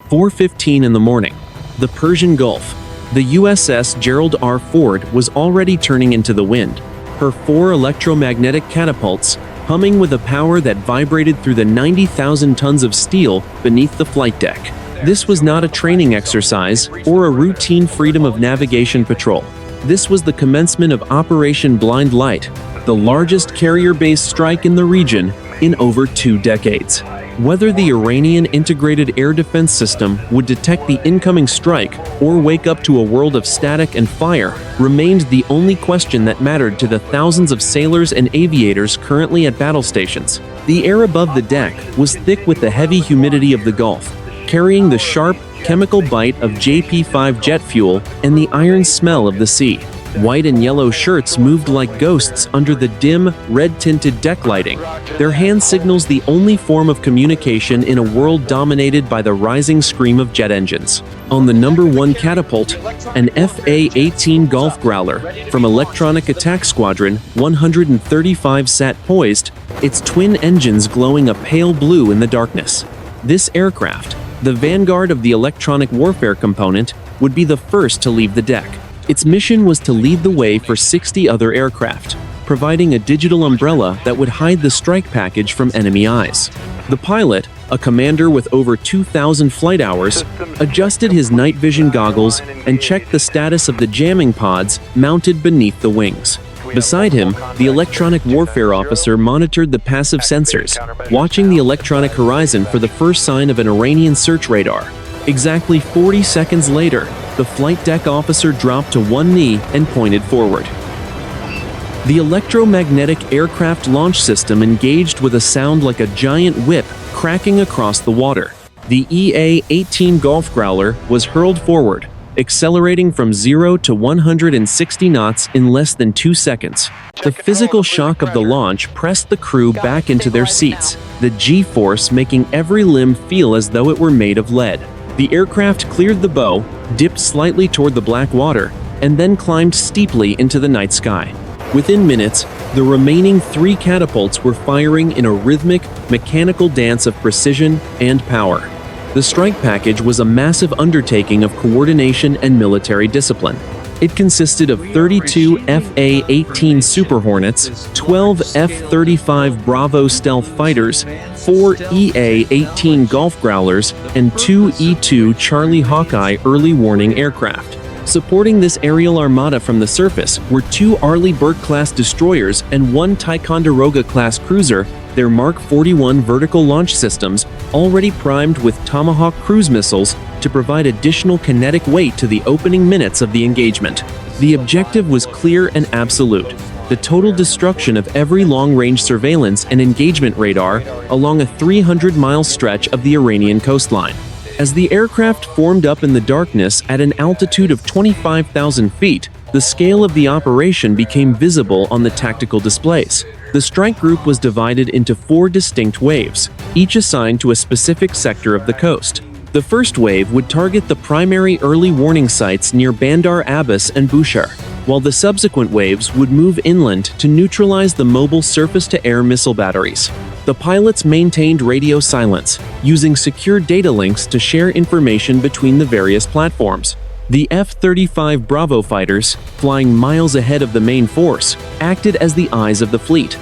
4:15 in the morning. The Persian Gulf. The USS Gerald R. was already turning into the wind, her 4 electromagnetic catapults humming with a power that vibrated through the 90,000 tons of steel beneath the flight deck. This was not a training exercise or a routine freedom of navigation patrol. This was the commencement of Operation Blind Light, the largest carrier-based strike in the region in over 2 decades. Whether the Iranian integrated air defense system would detect the incoming strike or wake up to a world of static and fire remained the only question that mattered to the thousands of sailors and aviators currently at battle stations. The air above the deck was thick with the heavy humidity of the Gulf, carrying the sharp, chemical bite of JP-5 jet fuel and the iron smell of the sea. White and yellow shirts moved like ghosts under the dim, red-tinted deck lighting, their hand signals the only form of communication in a world dominated by the rising scream of jet engines. On the number 1 catapult, an FA-18 Golf Growler from Electronic Attack Squadron 135 sat poised, its twin engines glowing a pale blue in the darkness. This aircraft, the vanguard of the electronic warfare component, would be the first to leave the deck. Its mission was to lead the way for 60 other aircraft, providing a digital umbrella that would hide the strike package from enemy eyes. The pilot, a commander with over 2,000 flight hours, adjusted his night vision goggles and checked the status of the jamming pods mounted beneath the wings. Beside him, the electronic warfare officer monitored the passive sensors, watching the electronic horizon for the first sign of an Iranian search radar. Exactly 40 seconds later, the flight deck officer dropped to one knee and pointed forward. The electromagnetic aircraft launch system engaged with a sound like a giant whip cracking across the water. The EA-18 Golf Growler was hurled forward, accelerating from 0 to 160 knots in less than 2 seconds. The physical shock of the launch pressed the crew back into their seats, the G-force making every limb feel as though it were made of lead. The aircraft cleared the bow, dipped slightly toward the black water, and then climbed steeply into the night sky. Within minutes, the remaining 3 catapults were firing in a rhythmic, mechanical dance of precision and power. The strike package was a massive undertaking of coordination and military discipline. It consisted of 32 FA-18 Super Hornets, 12 F-35 Bravo stealth fighters, 4 EA-18 Golf Growlers, and 2 E-2 Charlie Hawkeye early warning aircraft. Supporting this aerial armada from the surface were 2 Arleigh Burke-class destroyers and 1 Ticonderoga-class cruiser, their Mark 41 vertical launch systems, already primed with Tomahawk cruise missiles to provide additional kinetic weight to the opening minutes of the engagement. The objective was clear and absolute: the total destruction of every long-range surveillance and engagement radar along a 300-mile stretch of the Iranian coastline. As the aircraft formed up in the darkness at an altitude of 25,000 feet, the scale of the operation became visible on the tactical displays. The strike group was divided into 4 distinct waves, each assigned to a specific sector of the coast. The first wave would target the primary early warning sites near Bandar Abbas and Bushehr, while the subsequent waves would move inland to neutralize the mobile surface-to-air missile batteries. The pilots maintained radio silence, using secure data links to share information between the various platforms. The F-35 Bravo fighters, flying miles ahead of the main force, acted as the eyes of the fleet,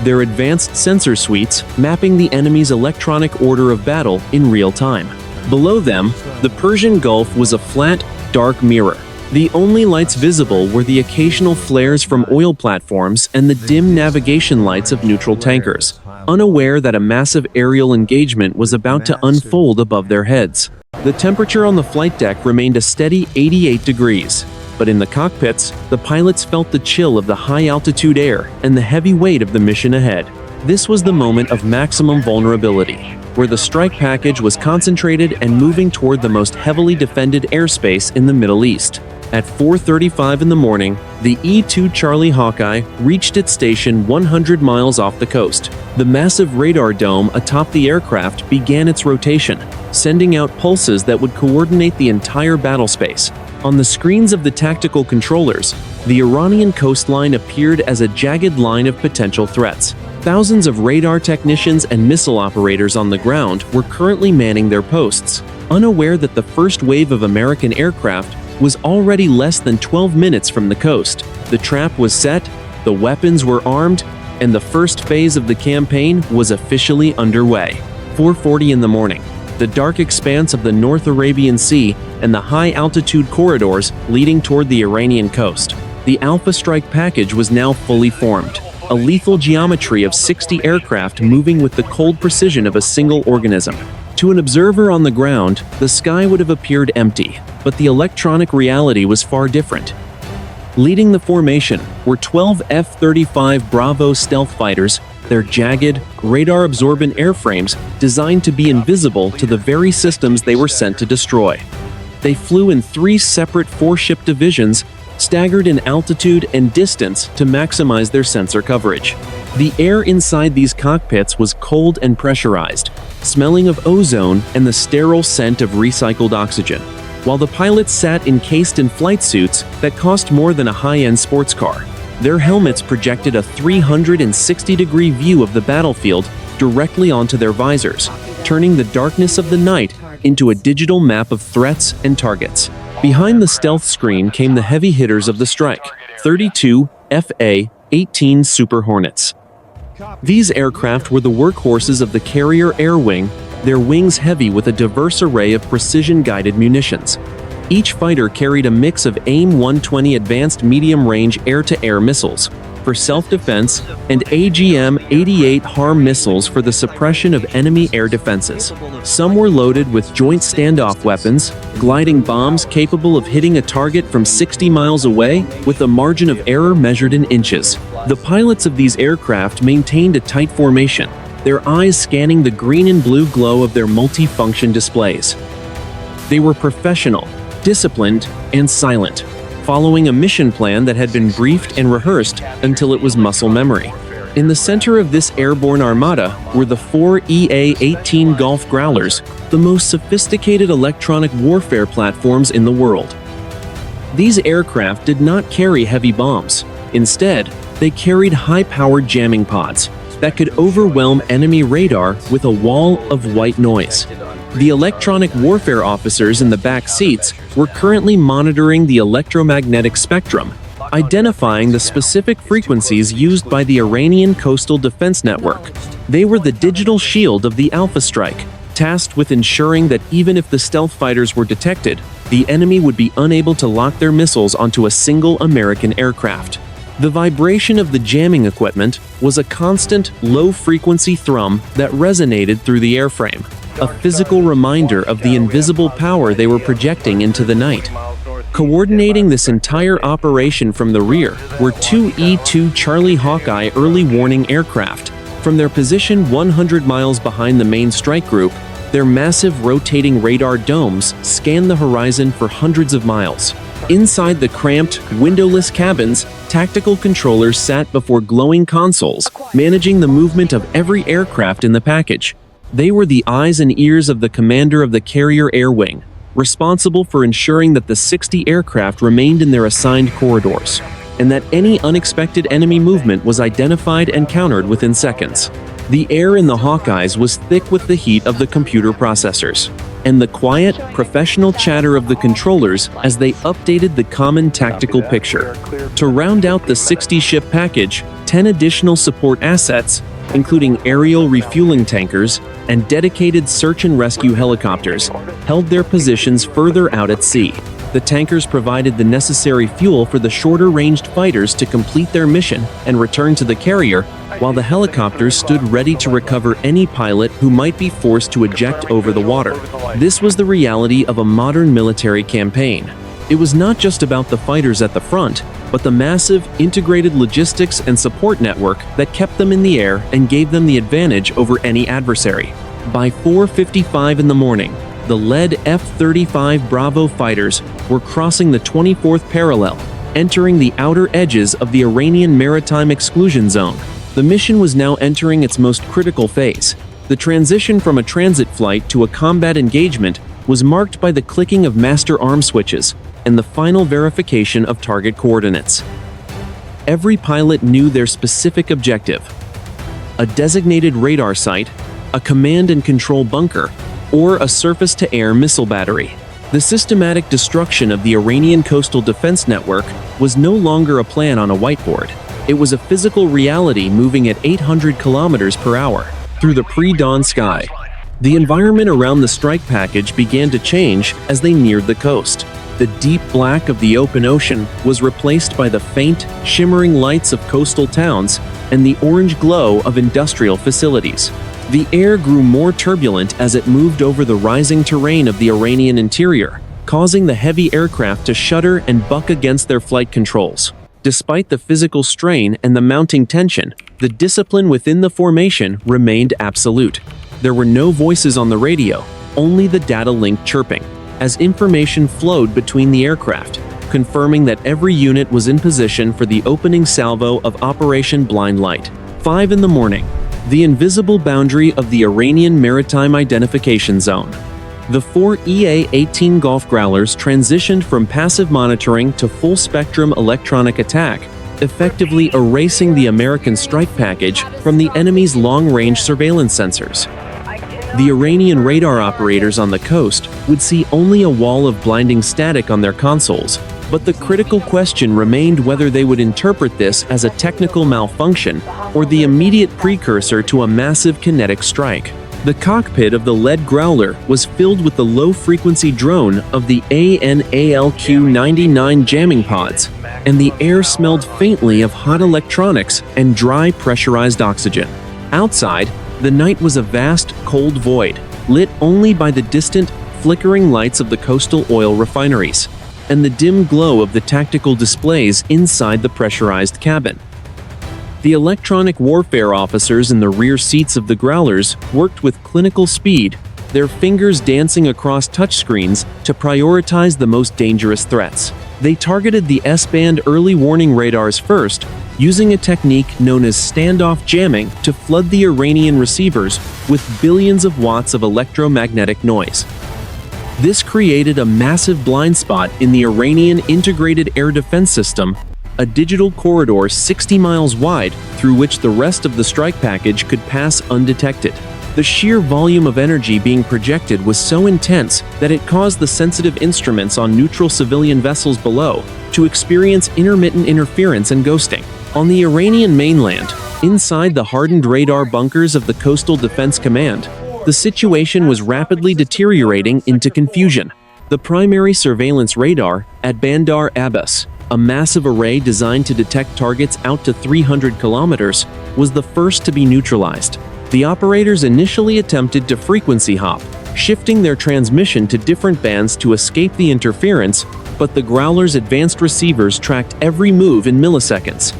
their advanced sensor suites mapping the enemy's electronic order of battle in real time. Below them, the Persian Gulf was a flat, dark mirror. The only lights visible were the occasional flares from oil platforms and the dim navigation lights of neutral tankers, unaware that a massive aerial engagement was about to unfold above their heads. The temperature on the flight deck remained a steady 88 degrees, but in the cockpits, the pilots felt the chill of the high-altitude air and the heavy weight of the mission ahead. This was the moment of maximum vulnerability, where the strike package was concentrated and moving toward the most heavily defended airspace in the Middle East. At 4:35 in the morning, the E-2 Charlie Hawkeye reached its station 100 miles off the coast. The massive radar dome atop the aircraft began its rotation, sending out pulses that would coordinate the entire battle space. On the screens of the tactical controllers, the Iranian coastline appeared as a jagged line of potential threats. Thousands of radar technicians and missile operators on the ground were currently manning their posts, unaware that the first wave of American aircraft was already less than 12 minutes from the coast. The trap was set, the weapons were armed, and the first phase of the campaign was officially underway. 4:40 in the morning, the dark expanse of the North Arabian Sea and the high-altitude corridors leading toward the Iranian coast. The Alpha Strike package was now fully formed, a lethal geometry of 60 aircraft moving with the cold precision of a single organism. To an observer on the ground, the sky would have appeared empty, but the electronic reality was far different. Leading the formation were 12 F-35 Bravo stealth fighters, their jagged, radar-absorbent airframes designed to be invisible to the very systems they were sent to destroy. They flew in 3 separate 4-ship divisions, staggered in altitude and distance to maximize their sensor coverage. The air inside these cockpits was cold and pressurized, smelling of ozone and the sterile scent of recycled oxygen, while the pilots sat encased in flight suits that cost more than a high-end sports car. Their helmets projected a 360-degree view of the battlefield directly onto their visors, turning the darkness of the night into a digital map of threats and targets. Behind the stealth screen came the heavy hitters of the strike, 32 FA-18 Super Hornets. These aircraft were the workhorses of the carrier air wing, their wings heavy with a diverse array of precision-guided munitions. Each fighter carried a mix of AIM-120 advanced medium-range air-to-air missiles for self-defense and AGM-88 HARM missiles for the suppression of enemy air defenses. Some were loaded with joint standoff weapons, gliding bombs capable of hitting a target from 60 miles away with a margin of error measured in inches. The pilots of these aircraft maintained a tight formation, their eyes scanning the green and blue glow of their multi-function displays. They were professional, disciplined, and silent, following a mission plan that had been briefed and rehearsed until it was muscle memory. In the center of this airborne armada were the 4 EA-18 Golf Growlers, the most sophisticated electronic warfare platforms in the world. These aircraft did not carry heavy bombs. Instead, they carried high-powered jamming pods that could overwhelm enemy radar with a wall of white noise. The electronic warfare officers in the back seats were currently monitoring the electromagnetic spectrum, identifying the specific frequencies used by the Iranian Coastal Defense Network. They were the digital shield of the Alpha Strike, tasked with ensuring that even if the stealth fighters were detected, the enemy would be unable to lock their missiles onto a single American aircraft. The vibration of the jamming equipment was a constant, low-frequency thrum that resonated through the airframe, a physical reminder of the invisible power they were projecting into the night. Coordinating this entire operation from the rear were 2 E-2 Charlie Hawkeye early warning aircraft. From their position 100 miles behind the main strike group, their massive rotating radar domes scanned the horizon for hundreds of miles. Inside the cramped, windowless cabins, tactical controllers sat before glowing consoles, managing the movement of every aircraft in the package. They were the eyes and ears of the commander of the carrier air wing, responsible for ensuring that the 60 aircraft remained in their assigned corridors, and that any unexpected enemy movement was identified and countered within seconds. The air in the Hawkeyes was thick with the heat of the computer processors, and the quiet, professional chatter of the controllers as they updated the common tactical picture. To round out the 60-ship package, 10 additional support assets, including aerial refueling tankers and dedicated search and rescue helicopters, held their positions further out at sea. The tankers provided the necessary fuel for the shorter-ranged fighters to complete their mission and return to the carrier, while the helicopters stood ready to recover any pilot who might be forced to eject over the water. This was the reality of a modern military campaign. It was not just about the fighters at the front, but the massive, integrated logistics and support network that kept them in the air and gave them the advantage over any adversary. By 4:55 in the morning, the lead F-35 Bravo fighters were crossing the 24th parallel, entering the outer edges of the Iranian maritime exclusion zone. The mission was now entering its most critical phase. The transition from a transit flight to a combat engagement was marked by the clicking of master arm switches and the final verification of target coordinates. Every pilot knew their specific objective. a designated radar site, a command and control bunker, or a surface-to-air missile battery. The systematic destruction of the Iranian coastal defense network was no longer a plan on a whiteboard. It was a physical reality moving at 800 kilometers per hour through the pre-dawn sky. The environment around the strike package began to change as they neared the coast. The deep black of the open ocean was replaced by the faint, shimmering lights of coastal towns and the orange glow of industrial facilities. The air grew more turbulent as it moved over the rising terrain of the Iranian interior, causing the heavy aircraft to shudder and buck against their flight controls. Despite the physical strain and the mounting tension, the discipline within the formation remained absolute. There were no voices on the radio, only the data link chirping, as information flowed between the aircraft, confirming that every unit was in position for the opening salvo of Operation Blind Light. 5 in the morning. The invisible boundary of the Iranian Maritime Identification Zone. The 4 EA-18 Gulf Growlers transitioned from passive monitoring to full-spectrum electronic attack, effectively erasing the American strike package from the enemy's long-range surveillance sensors. The Iranian radar operators on the coast would see only a wall of blinding static on their consoles, but the critical question remained whether they would interpret this as a technical malfunction or the immediate precursor to a massive kinetic strike. The cockpit of the lead Growler was filled with the low-frequency drone of the ANALQ-99 jamming pods, and the air smelled faintly of hot electronics and dry pressurized oxygen. Outside, the night was a vast, cold void, lit only by the distant, flickering lights of the coastal oil refineries and the dim glow of the tactical displays inside the pressurized cabin. The electronic warfare officers in the rear seats of the Growlers worked with clinical speed, their fingers dancing across touchscreens to prioritize the most dangerous threats. They targeted the S-band early warning radars first, using a technique known as standoff jamming to flood the Iranian receivers with billions of watts of electromagnetic noise. This created a massive blind spot in the Iranian Integrated Air Defense System, a digital corridor 60 miles wide through which the rest of the strike package could pass undetected. The sheer volume of energy being projected was so intense that it caused the sensitive instruments on neutral civilian vessels below to experience intermittent interference and ghosting. On the Iranian mainland, inside the hardened radar bunkers of the Coastal Defense Command, the situation was rapidly deteriorating into confusion. The primary surveillance radar at Bandar Abbas, a massive array designed to detect targets out to 300 kilometers, was the first to be neutralized. The operators initially attempted to frequency hop, shifting their transmission to different bands to escape the interference, but the Growler's advanced receivers tracked every move in milliseconds.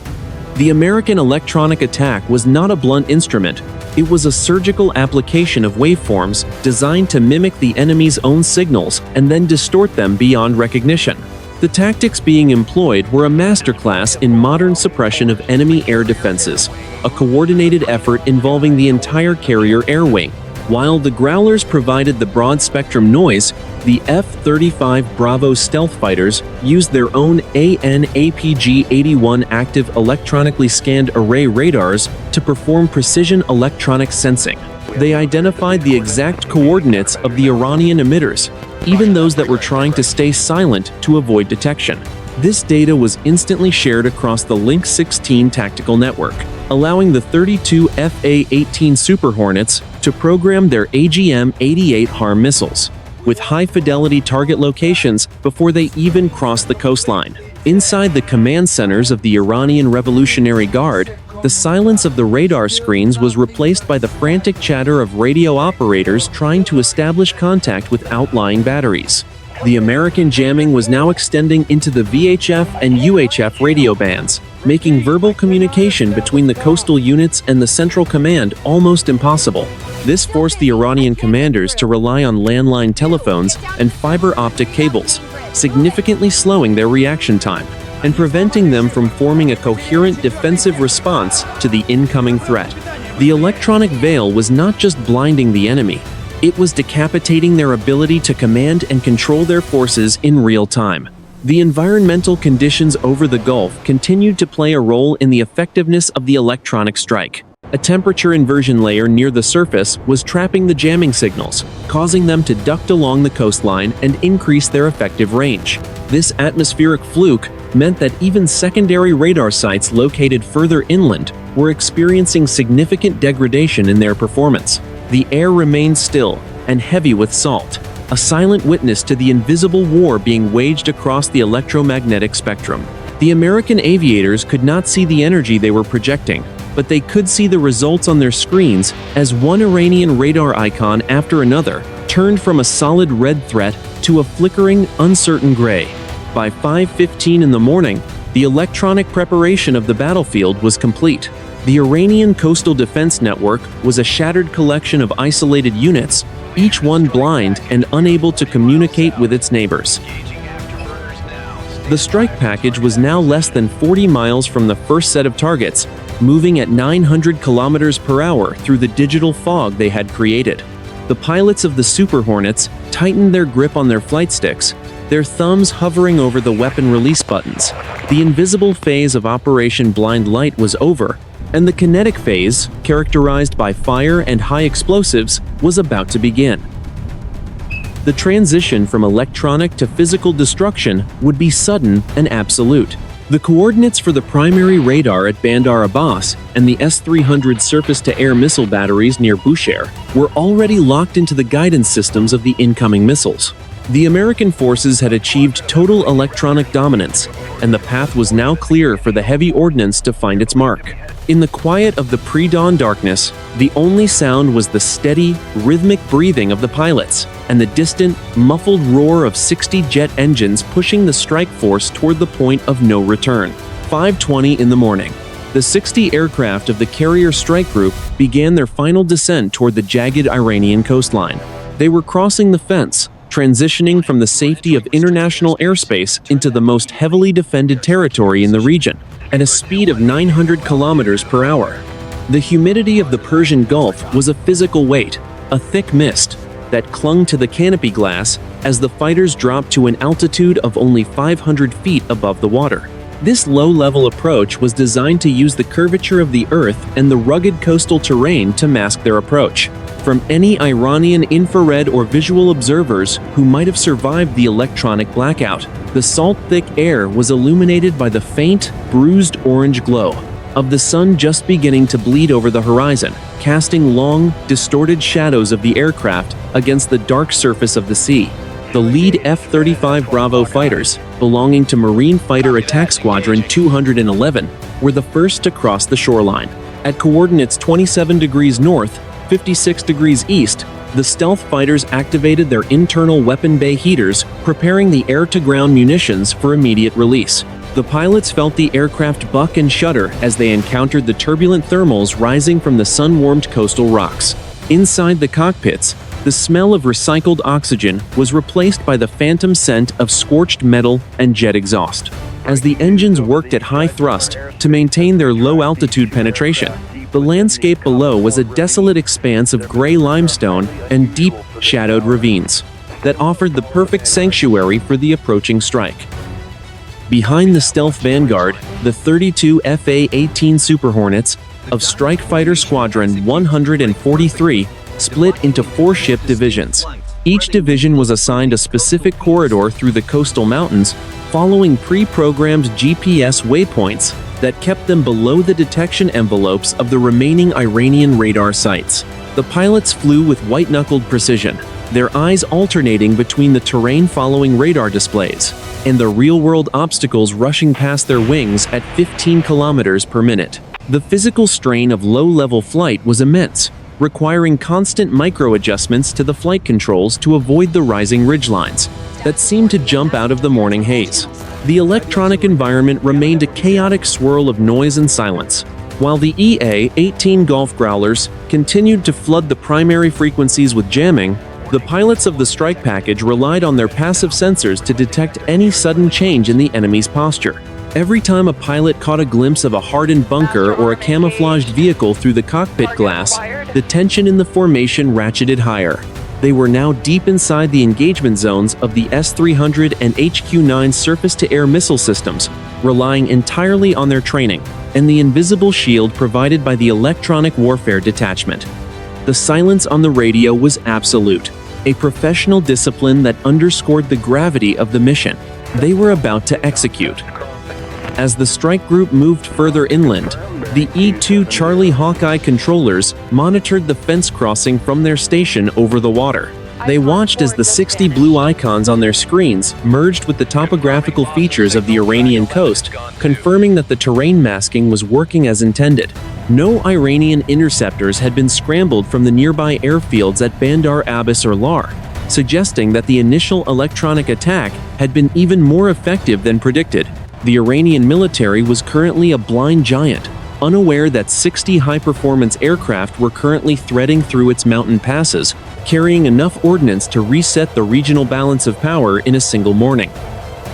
The American electronic attack was not a blunt instrument. It was a surgical application of waveforms designed to mimic the enemy's own signals and then distort them beyond recognition. The tactics being employed were a masterclass in modern suppression of enemy air defenses, a coordinated effort involving the entire carrier air wing. While the Growlers provided the broad-spectrum noise, the F-35 Bravo stealth fighters used their own AN/APG-81 active electronically scanned array radars to perform precision electronic sensing. They identified the exact coordinates of the Iranian emitters, even those that were trying to stay silent to avoid detection. This data was instantly shared across the Link 16 tactical network, allowing the 32 FA-18 Super Hornets to program their AGM-88 HARM missiles, with high-fidelity target locations before they even crossed the coastline. Inside the command centers of the Iranian Revolutionary Guard, the silence of the radar screens was replaced by the frantic chatter of radio operators trying to establish contact with outlying batteries. The American jamming was now extending into the VHF and UHF radio bands, making verbal communication between the coastal units and the Central Command almost impossible. This forced the Iranian commanders to rely on landline telephones and fiber optic cables, significantly slowing their reaction time and preventing them from forming a coherent defensive response to the incoming threat. The electronic veil was not just blinding the enemy, it was decapitating their ability to command and control their forces in real time. The environmental conditions over the Gulf continued to play a role in the effectiveness of the electronic strike. A temperature inversion layer near the surface was trapping the jamming signals, causing them to duct along the coastline and increase their effective range. This atmospheric fluke meant that even secondary radar sites located further inland were experiencing significant degradation in their performance. The air remained still and heavy with salt, a silent witness to the invisible war being waged across the electromagnetic spectrum. The American aviators could not see the energy they were projecting, but they could see the results on their screens as one Iranian radar icon after another turned from a solid red threat to a flickering, uncertain gray. By 5:15 in the morning, the electronic preparation of the battlefield was complete. The Iranian Coastal Defense Network was a shattered collection of isolated units, each one blind and unable to communicate with its neighbors. The strike package was now less than 40 miles from the first set of targets, moving at 900 kilometers per hour through the digital fog they had created. The pilots of the Super Hornets tightened their grip on their flight sticks, their thumbs hovering over the weapon release buttons. The invisible phase of Operation Blind Light was over, and the kinetic phase, characterized by fire and high explosives, was about to begin. The transition from electronic to physical destruction would be sudden and absolute. The coordinates for the primary radar at Bandar Abbas and the S-300 surface-to-air missile batteries near Bushehr were already locked into the guidance systems of the incoming missiles. The American forces had achieved total electronic dominance, and the path was now clear for the heavy ordnance to find its mark. In the quiet of the pre-dawn darkness, the only sound was the steady, rhythmic breathing of the pilots and the distant, muffled roar of 60 jet engines pushing the strike force toward the point of no return. 5:20 in the morning. The 60 aircraft of the carrier strike group began their final descent toward the jagged Iranian coastline. They were crossing the fence, transitioning from the safety of international airspace into the most heavily defended territory in the region, at a speed of 900 kilometers per hour. The humidity of the Persian Gulf was a physical weight, a thick mist that clung to the canopy glass as the fighters dropped to an altitude of only 500 feet above the water. This low-level approach was designed to use the curvature of the Earth and the rugged coastal terrain to mask their approach from any Iranian infrared or visual observers who might have survived the electronic blackout. The salt-thick air was illuminated by the faint, bruised orange glow of the sun just beginning to bleed over the horizon, casting long, distorted shadows of the aircraft against the dark surface of the sea. The lead F-35 Bravo fighters, belonging to Marine Fighter Attack Squadron 211, were the first to cross the shoreline. At coordinates 27 degrees north, 56 degrees east, the stealth fighters activated their internal weapon bay heaters, preparing the air-to-ground munitions for immediate release. The pilots felt the aircraft buck and shudder as they encountered the turbulent thermals rising from the sun-warmed coastal rocks. Inside the cockpits, the smell of recycled oxygen was replaced by the phantom scent of scorched metal and jet exhaust. As the engines worked at high thrust to maintain their low-altitude penetration, the landscape below was a desolate expanse of gray limestone and deep, shadowed ravines that offered the perfect sanctuary for the approaching strike. Behind the stealth vanguard, the 32 FA-18 Super Hornets of Strike Fighter Squadron 143 split into 4 ship divisions. Each division was assigned a specific corridor through the coastal mountains, following pre-programmed GPS waypoints that kept them below the detection envelopes of the remaining Iranian radar sites. The pilots flew with white-knuckled precision, their eyes alternating between the terrain-following radar displays and the real-world obstacles rushing past their wings at 15 kilometers per minute. The physical strain of low-level flight was immense, requiring constant micro-adjustments to the flight controls to avoid the rising ridgelines that seemed to jump out of the morning haze. The electronic environment remained a chaotic swirl of noise and silence, while the EA-18 Golf Growlers continued to flood the primary frequencies with jamming. The pilots of the strike package relied on their passive sensors to detect any sudden change in the enemy's posture. Every time a pilot caught a glimpse of a hardened bunker or a camouflaged vehicle through the cockpit glass, the tension in the formation ratcheted higher. They were now deep inside the engagement zones of the S-300 and HQ-9 surface-to-air missile systems, relying entirely on their training. and the invisible shield provided by the electronic warfare detachment. The silence on the radio was absolute, a professional discipline that underscored the gravity of the mission they were about to execute. As the strike group moved further inland, the E-2 Charlie Hawkeye controllers monitored the fence crossing from their station over the water. They watched as the 60 blue icons on their screens merged with the topographical features of the Iranian coast, confirming that the terrain masking was working as intended. No Iranian interceptors had been scrambled from the nearby airfields at Bandar Abbas or Lar, suggesting that the initial electronic attack had been even more effective than predicted. The Iranian military was currently a blind giant, unaware that 60 high-performance aircraft were currently threading through its mountain passes, carrying enough ordnance to reset the regional balance of power in a single morning.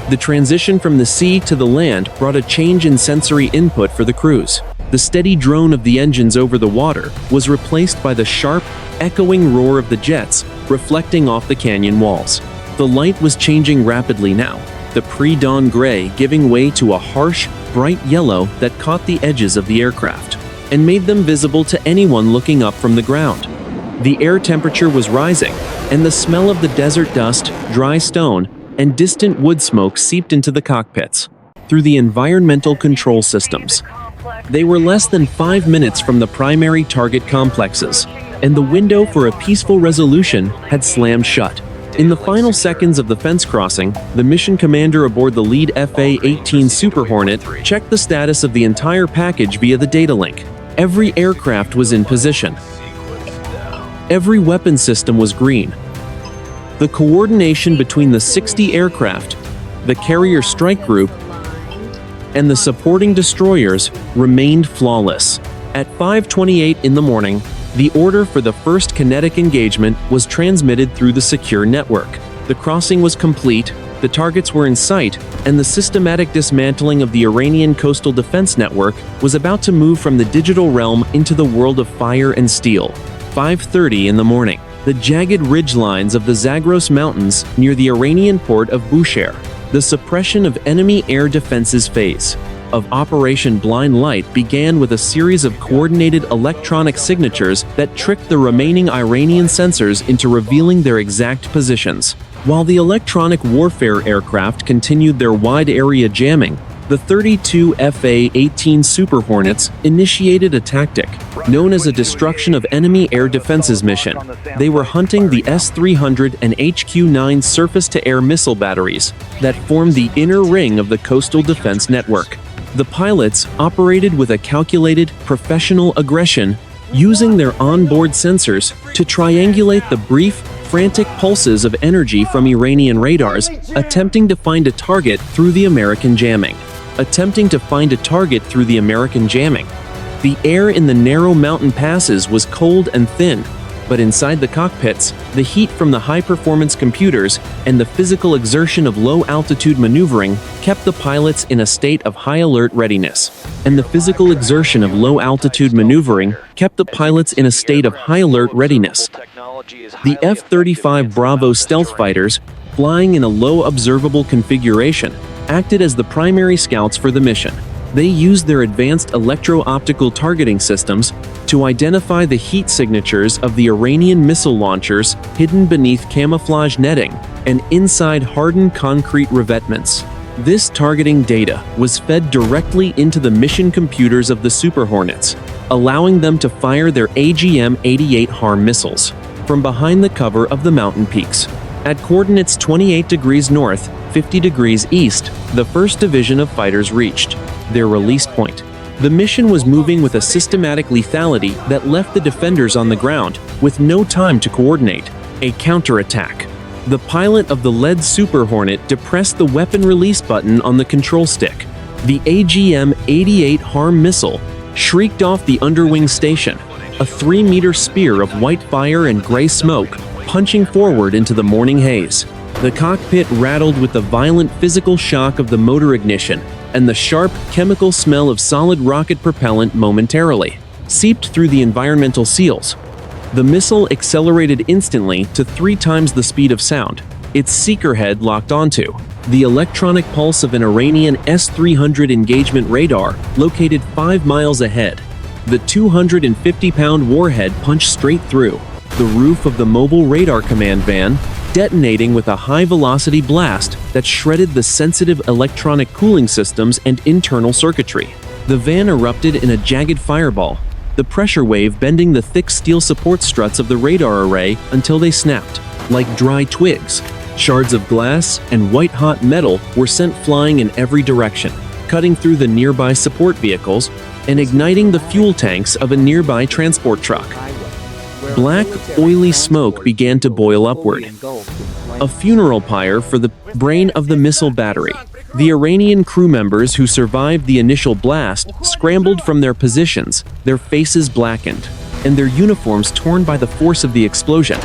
The transition from the sea to the land brought a change in sensory input for the crews. The steady drone of the engines over the water was replaced by the sharp, echoing roar of the jets, reflecting off the canyon walls. The light was changing rapidly now, the pre-dawn gray giving way to a harsh, bright yellow that caught the edges of the aircraft and made them visible to anyone looking up from the ground. The air temperature was rising, and the smell of the desert dust, dry stone, and distant wood smoke seeped into the cockpits through the environmental control systems. They were less than 5 minutes from the primary target complexes, and the window for a peaceful resolution had slammed shut. In the final seconds of the fence crossing, the mission commander aboard the lead FA-18 Super Hornet checked the status of the entire package via the data link. Every aircraft was in position. Every weapon system was green. The coordination between the 60 aircraft, the carrier strike group, and the supporting destroyers remained flawless. At 5:28 in the morning, the order for the first kinetic engagement was transmitted through the secure network. The crossing was complete, the targets were in sight, and the systematic dismantling of the Iranian coastal defense network was about to move from the digital realm into the world of fire and steel. 5:30 in the morning. The jagged ridgelines of the Zagros Mountains near the Iranian port of Bushehr, the suppression of enemy air defenses phase of Operation Blind Light began with a series of coordinated electronic signatures that tricked the remaining Iranian sensors into revealing their exact positions. While the electronic warfare aircraft continued their wide-area jamming, the 32 FA-18 Super Hornets initiated a tactic known as a destruction of enemy air defenses mission. They were hunting the S-300 and HQ-9 surface-to-air missile batteries that formed the inner ring of the coastal defense network. The pilots operated with a calculated, professional aggression, using their onboard sensors to triangulate the brief, frantic pulses of energy from Iranian radars, attempting to find a target through the American jamming. The air in the narrow mountain passes was cold and thin, but inside the cockpits, the heat from the high-performance computers and the physical exertion of low-altitude maneuvering kept the pilots in a state of high-alert readiness. The F-35 Bravo stealth fighters, flying in a low observable configuration, acted as the primary scouts for the mission. They used their advanced electro-optical targeting systems to identify the heat signatures of the Iranian missile launchers hidden beneath camouflage netting and inside hardened concrete revetments. This targeting data was fed directly into the mission computers of the Super Hornets, allowing them to fire their AGM-88 HARM missiles from behind the cover of the mountain peaks. At coordinates 28 degrees north, 50 degrees east, the 1st Division of fighters reached their release point. The mission was moving with a systematic lethality that left the defenders on the ground with no time to coordinate a counterattack. The pilot of the lead Super Hornet depressed the weapon release button on the control stick. The AGM-88 HARM missile shrieked off the underwing station, a 3-meter spear of white fire and gray smoke punching forward into the morning haze. The cockpit rattled with the violent physical shock of the motor ignition, and the sharp chemical smell of solid rocket propellant momentarily seeped through the environmental seals. The missile accelerated instantly to 3 times the speed of sound, its seeker head locked onto the electronic pulse of an Iranian S-300 engagement radar located 5 miles ahead. The 250-pound warhead punched straight through the roof of the mobile radar command van, detonating with a high-velocity blast that shredded the sensitive electronic cooling systems and internal circuitry. The van erupted in a jagged fireball, the pressure wave bending the thick steel support struts of the radar array until they snapped like dry twigs. Shards of glass and white-hot metal were sent flying in every direction, cutting through the nearby support vehicles and igniting the fuel tanks of a nearby transport truck. Black, oily smoke began to boil upward, a funeral pyre for the brain of the missile battery. The Iranian crew members who survived the initial blast scrambled from their positions, their faces blackened, and their uniforms torn by the force of the explosion.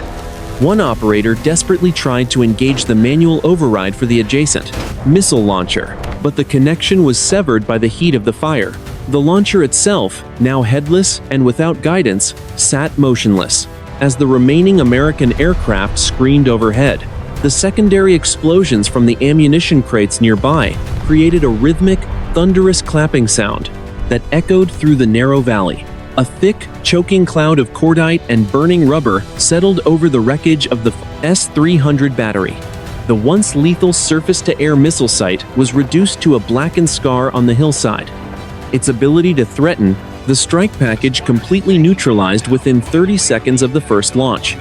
One operator desperately tried to engage the manual override for the adjacent missile launcher, but the connection was severed by the heat of the fire. The launcher itself, now headless and without guidance, sat motionless as the remaining American aircraft screamed overhead. The secondary explosions from the ammunition crates nearby created a rhythmic, thunderous clapping sound that echoed through the narrow valley. A thick, choking cloud of cordite and burning rubber settled over the wreckage of the S-300 battery. The once lethal surface-to-air missile site was reduced to a blackened scar on the hillside. Its ability to threaten, the strike package completely neutralized within 30 seconds of the first launch.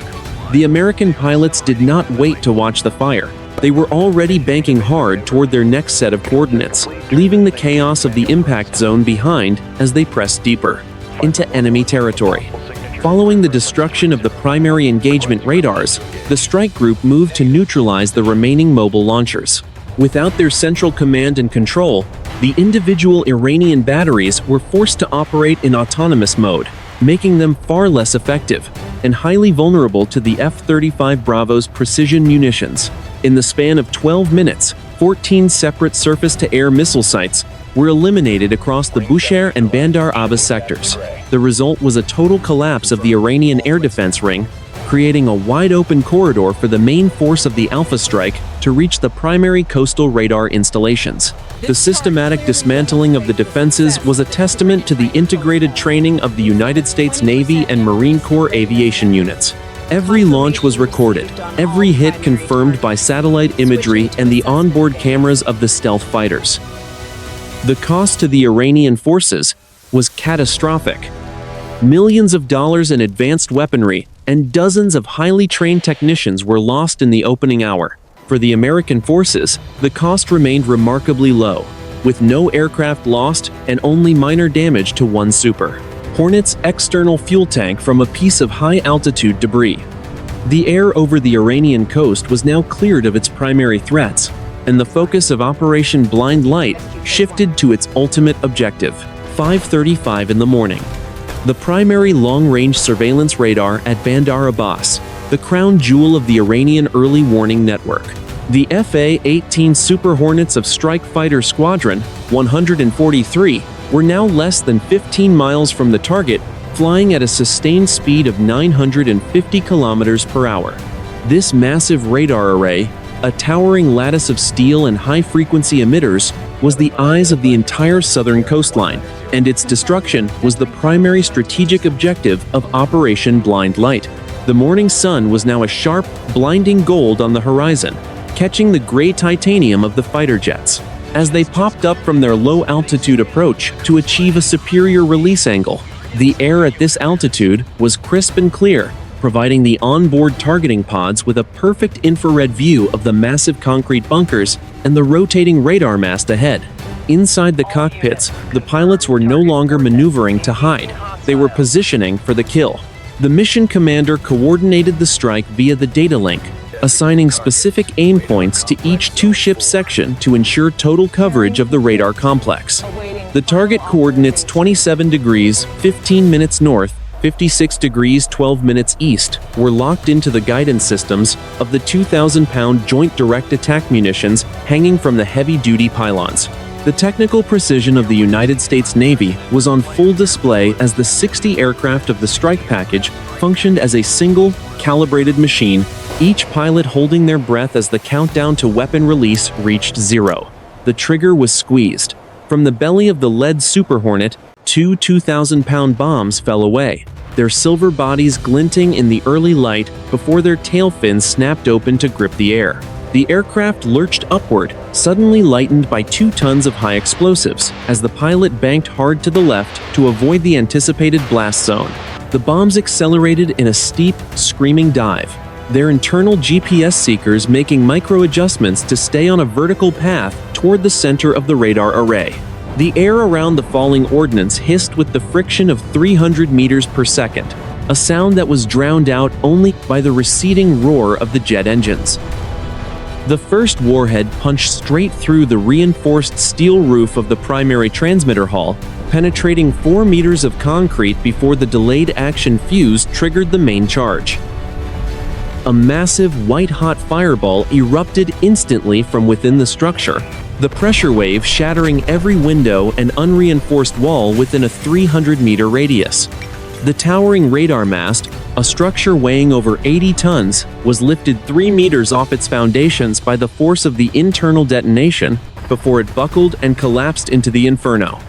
The American pilots did not wait to watch the fire. They were already banking hard toward their next set of coordinates, leaving the chaos of the impact zone behind as they pressed deeper into enemy territory. Following the destruction of the primary engagement radars, the strike group moved to neutralize the remaining mobile launchers. Without their central command and control, the individual Iranian batteries were forced to operate in autonomous mode, making them far less effective and highly vulnerable to the F-35 Bravo's precision munitions. In the span of 12 minutes, 14 separate surface-to-air missile sites were eliminated across the Bushehr and Bandar Abbas sectors. The result was a total collapse of the Iranian air defense ring, creating a wide-open corridor for the main force of the Alpha Strike to reach the primary coastal radar installations. The systematic dismantling of the defenses was a testament to the integrated training of the United States Navy and Marine Corps aviation units. Every launch was recorded, every hit confirmed by satellite imagery and the onboard cameras of the stealth fighters. The cost to the Iranian forces was catastrophic. Millions of dollars in advanced weaponry and dozens of highly trained technicians were lost in the opening hour. For the American forces, the cost remained remarkably low, with no aircraft lost and only minor damage to one Super Hornet's external fuel tank from a piece of high-altitude debris. The air over the Iranian coast was now cleared of its primary threats, and the focus of Operation Blind Light shifted to its ultimate objective. 5:35 in the morning. The primary long-range surveillance radar at Bandar Abbas, the crown jewel of the Iranian early warning network. The FA-18 Super Hornets of Strike Fighter Squadron 143 were now less than 15 miles from the target, flying at a sustained speed of 950 kilometers per hour. This massive radar array, a towering lattice of steel and high-frequency emitters, was the eyes of the entire southern coastline, and its destruction was the primary strategic objective of Operation Blind Light. The morning sun was now a sharp, blinding gold on the horizon, catching the gray titanium of the fighter jets as they popped up from their low-altitude approach to achieve a superior release angle. The air at this altitude was crisp and clear, providing the onboard targeting pods with a perfect infrared view of the massive concrete bunkers and the rotating radar mast ahead. Inside the cockpits, the pilots were no longer maneuvering to hide. They were positioning for the kill. The mission commander coordinated the strike via the data link, assigning specific aim points to each two-ship section to ensure total coverage of the radar complex. The target coordinates 27 degrees, 15 minutes north, 56 degrees 12 minutes east were locked into the guidance systems of the 2,000-pound Joint Direct Attack munitions hanging from the heavy-duty pylons. The technical precision of the United States Navy was on full display as the 60 aircraft of the strike package functioned as a single, calibrated machine, each pilot holding their breath as the countdown to weapon release reached 0. The trigger was squeezed. From the belly of the lead Super Hornet, two 2,000-pound bombs fell away, their silver bodies glinting in the early light before their tail fins snapped open to grip the air. The aircraft lurched upward, suddenly lightened by 2 tons of high explosives, as the pilot banked hard to the left to avoid the anticipated blast zone. The bombs accelerated in a steep, screaming dive, their internal GPS seekers making micro-adjustments to stay on a vertical path toward the center of the radar array. The air around the falling ordnance hissed with the friction of 300 meters per second, a sound that was drowned out only by the receding roar of the jet engines. The first warhead punched straight through the reinforced steel roof of the primary transmitter hull, penetrating 4 meters of concrete before the delayed action fuse triggered the main charge. A massive white-hot fireball erupted instantly from within the structure, the pressure wave shattering every window and unreinforced wall within a 300-meter radius. The towering radar mast, a structure weighing over 80 tons, was lifted 3 meters off its foundations by the force of the internal detonation before it buckled and collapsed into the inferno.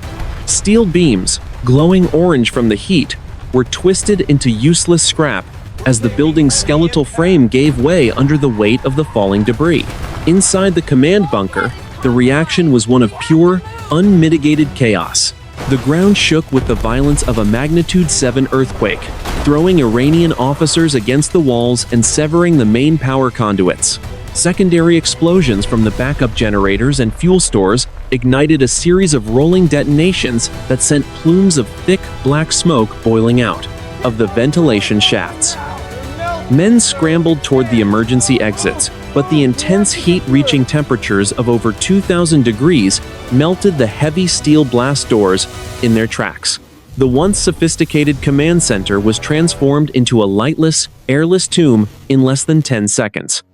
Steel beams, glowing orange from the heat, were twisted into useless scrap as the building's skeletal frame gave way under the weight of the falling debris. Inside the command bunker, the reaction was one of pure, unmitigated chaos. The ground shook with the violence of a magnitude 7 earthquake, throwing Iranian officers against the walls and severing the main power conduits. Secondary explosions from the backup generators and fuel stores ignited a series of rolling detonations that sent plumes of thick, black smoke boiling out of the ventilation shafts. Men scrambled toward the emergency exits, but the intense heat reaching temperatures of over 2,000 degrees melted the heavy steel blast doors in their tracks. The once sophisticated command center was transformed into a lightless, airless tomb in less than 10 seconds.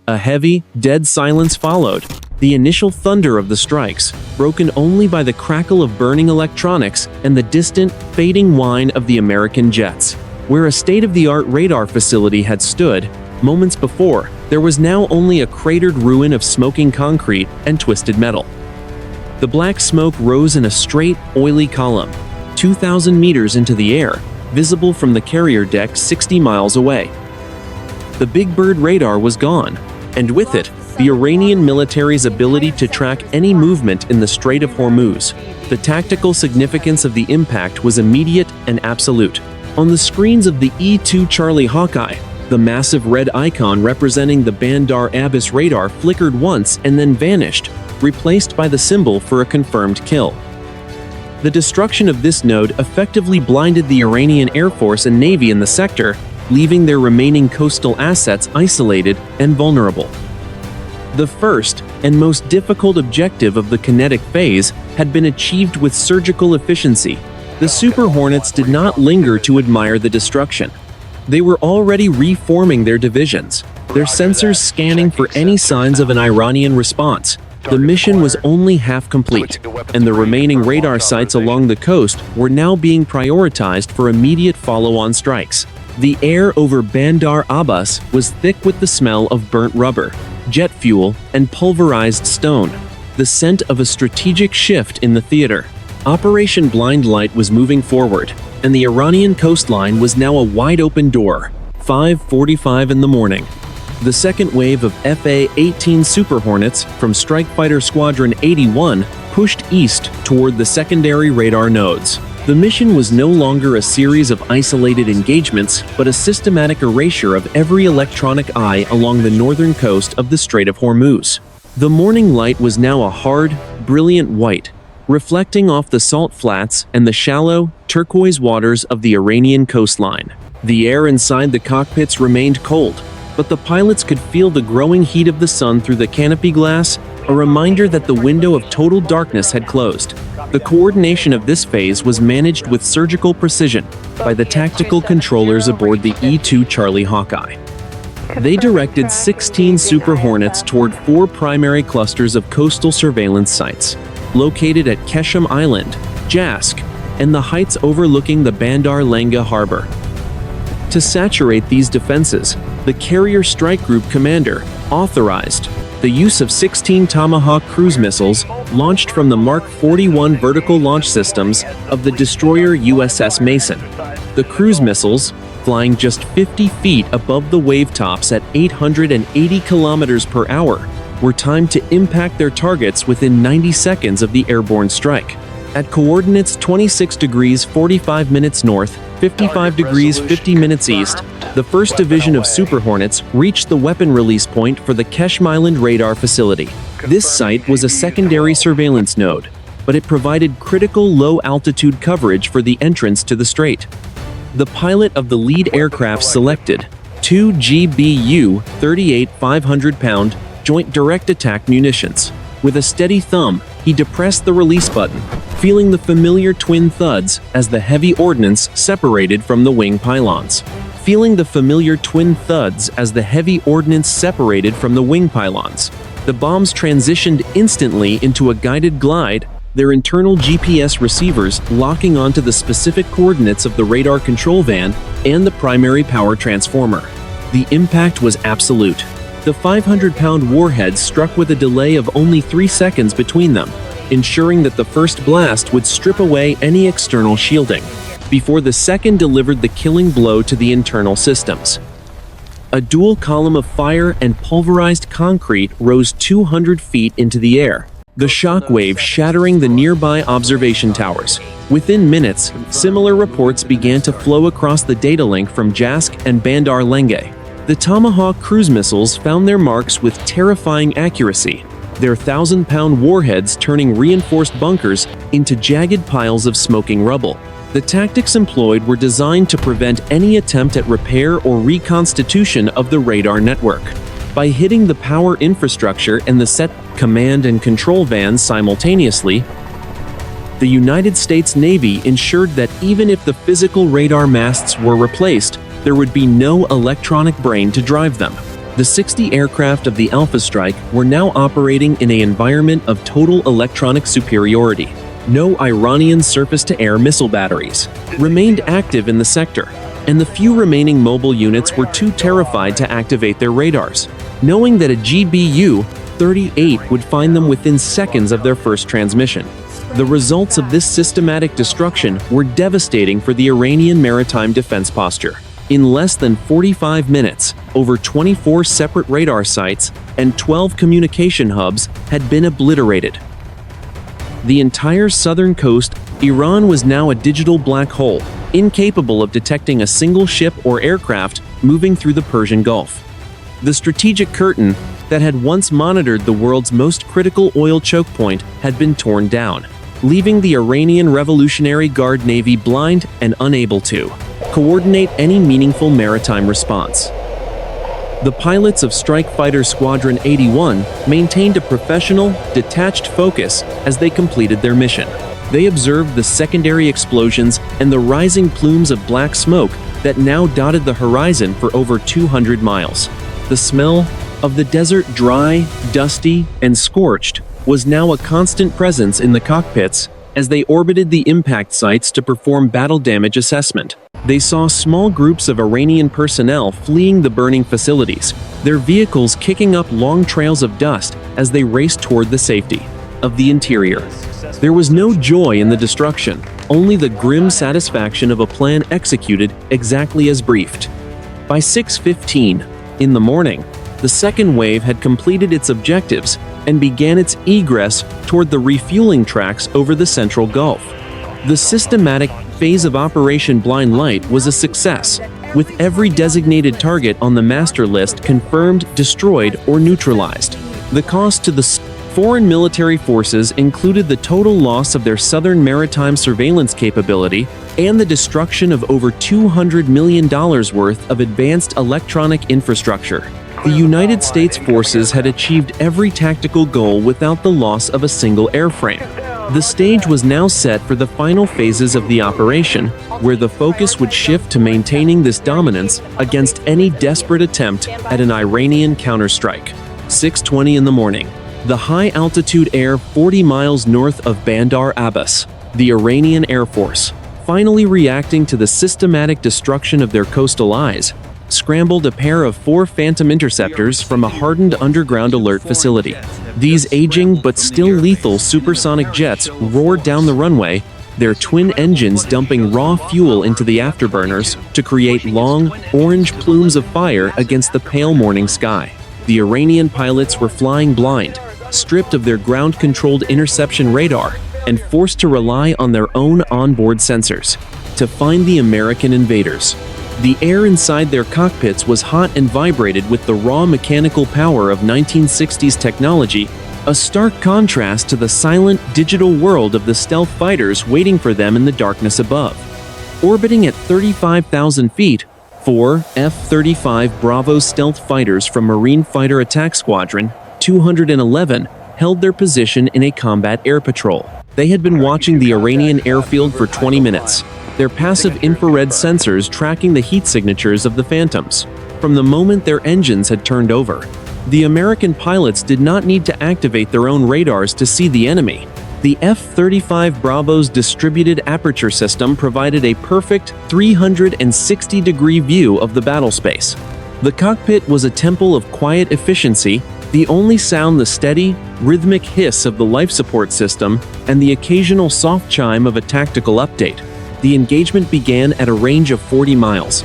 A heavy, dead silence followed, the initial thunder of the strikes, broken only by the crackle of burning electronics and the distant, fading whine of the American jets. Where a state-of-the-art radar facility had stood, moments before, there was now only a cratered ruin of smoking concrete and twisted metal. The black smoke rose in a straight, oily column, 2,000 meters into the air, visible from the carrier deck 60 miles away. The Big Bird radar was gone, and with it, the Iranian military's ability to track any movement in the Strait of Hormuz. The tactical significance of the impact was immediate and absolute. On the screens of the E-2 Charlie Hawkeye, the massive red icon representing the Bandar Abbas radar flickered once and then vanished, replaced by the symbol for a confirmed kill. The destruction of this node effectively blinded the Iranian Air Force and Navy in the sector, leaving their remaining coastal assets isolated and vulnerable. The first and most difficult objective of the kinetic phase had been achieved with surgical efficiency. The Super Hornets did not linger to admire the destruction. They were already reforming their divisions, their sensors scanning for any signs of an Iranian response. The mission was only half complete, and the remaining radar sites along the coast were now being prioritized for immediate follow-on strikes. The air over Bandar Abbas was thick with the smell of burnt rubber, jet fuel, and pulverized stone, the scent of a strategic shift in the theater. Operation Blind Light was moving forward, and the Iranian coastline was now a wide-open door. 5:45 in the morning. The second wave of FA-18 Super Hornets from Strike Fighter Squadron 81 pushed east toward the secondary radar nodes. The mission was no longer a series of isolated engagements, but a systematic erasure of every electronic eye along the northern coast of the Strait of Hormuz. The morning light was now a hard, brilliant white, reflecting off the salt flats and the shallow, turquoise waters of the Iranian coastline. The air inside the cockpits remained cold, but the pilots could feel the growing heat of the sun through the canopy glass, a reminder that the window of total darkness had closed. The coordination of this phase was managed with surgical precision by the tactical controllers aboard the E-2 Charlie Hawkeye. They directed 16 Super Hornets toward 4 primary clusters of coastal surveillance sites. located at Keshem Island, Jask, and the heights overlooking the Bandar Langa harbor. To saturate these defenses, the Carrier Strike Group commander authorized the use of 16 Tomahawk cruise missiles launched from the Mark 41 vertical launch systems of the destroyer USS Mason. The cruise missiles, flying just 50 feet above the wave tops at 880 kilometers per hour, were timed to impact their targets within 90 seconds of the airborne strike. At coordinates 26 degrees 45 minutes north, 55 degrees 50 minutes east, the 1st Division of Super Hornets reached the weapon release point for the Keshem Island radar facility. This site was a secondary surveillance node, but it provided critical low-altitude coverage for the entrance to the strait. The pilot of the lead aircraft selected 2 GBU 38 500-pound Joint Direct Attack munitions. With a steady thumb, he depressed the release button, feeling the familiar twin thuds as the heavy ordnance separated from the wing pylons. The bombs transitioned instantly into a guided glide, their internal GPS receivers locking onto the specific coordinates of the radar control van and the primary power transformer. The impact was absolute. The 500-pound warheads struck with a delay of only 3 seconds between them, ensuring that the first blast would strip away any external shielding, before the second delivered the killing blow to the internal systems. A dual column of fire and pulverized concrete rose 200 feet into the air, the shock wave shattering the nearby observation towers. Within minutes, similar reports began to flow across the data link from Jask and Bandar Lenge. The Tomahawk cruise missiles found their marks with terrifying accuracy, their 1,000-pound warheads turning reinforced bunkers into jagged piles of smoking rubble. The tactics employed were designed to prevent any attempt at repair or reconstitution of the radar network. By hitting the power infrastructure and the set command and control vans simultaneously, the United States Navy ensured that even if the physical radar masts were replaced, there would be no electronic brain to drive them. The 60 aircraft of the Alpha Strike were now operating in an environment of total electronic superiority. No Iranian surface-to-air missile batteries remained active in the sector, and the few remaining mobile units were too terrified to activate their radars, knowing that a GBU-38 would find them within seconds of their first transmission. The results of this systematic destruction were devastating for the Iranian maritime defense posture. In less than 45 minutes, over 24 separate radar sites and 12 communication hubs had been obliterated. The entire southern coast, Iran was now a digital black hole, incapable of detecting a single ship or aircraft moving through the Persian Gulf. The strategic curtain that had once monitored the world's most critical oil choke point had been torn down, leaving the Iranian Revolutionary Guard Navy blind and unable to coordinate any meaningful maritime response. The pilots of Strike Fighter Squadron 81 maintained a professional, detached focus as they completed their mission. They observed the secondary explosions and the rising plumes of black smoke that now dotted the horizon for over 200 miles. The smell of the desert, dry, dusty, and scorched, was now a constant presence in the cockpits as they orbited the impact sites to perform battle damage assessment. They saw small groups of Iranian personnel fleeing the burning facilities, their vehicles kicking up long trails of dust as they raced toward the safety of the interior. There was no joy in the destruction, only the grim satisfaction of a plan executed exactly as briefed. By 6:15 in the morning, the second wave had completed its objectives and began its egress toward the refueling tracks over the Central Gulf. The systematic phase of Operation Blind Light was a success, with every designated target on the master list confirmed, destroyed, or neutralized. The cost to the foreign military forces included the total loss of their southern maritime surveillance capability and the destruction of over $200 million worth of advanced electronic infrastructure. The United States forces had achieved every tactical goal without the loss of a single airframe. The stage was now set for the final phases of the operation, where the focus would shift to maintaining this dominance against any desperate attempt at an Iranian counterstrike. 6:20 in the morning. The high-altitude air 40 miles north of Bandar Abbas, the Iranian Air Force, finally reacting to the systematic destruction of their coastal eyes, scrambled a pair of 4 Phantom interceptors from a hardened underground alert facility. These aging but still lethal supersonic jets roared down the runway, their twin engines dumping raw fuel into the afterburners to create long, orange plumes of fire against the pale morning sky. The Iranian pilots were flying blind, stripped of their ground-controlled interception radar, and forced to rely on their own onboard sensors to find the American invaders. The air inside their cockpits was hot and vibrated with the raw mechanical power of 1960s technology, a stark contrast to the silent digital world of the stealth fighters waiting for them in the darkness above. Orbiting at 35,000 feet, 4 F-35 Bravo stealth fighters from Marine Fighter Attack Squadron 211 held their position in a combat air patrol. They had been watching the Iranian airfield for 20 minutes, their passive infrared sensors tracking the heat signatures of the Phantoms. From the moment their engines had turned over, the American pilots did not need to activate their own radars to see the enemy. The F-35 Bravo's distributed aperture system provided a perfect 360-degree view of the battle space. The cockpit was a temple of quiet efficiency, the only sound the steady, rhythmic hiss of the life support system and the occasional soft chime of a tactical update. The engagement began at a range of 40 miles.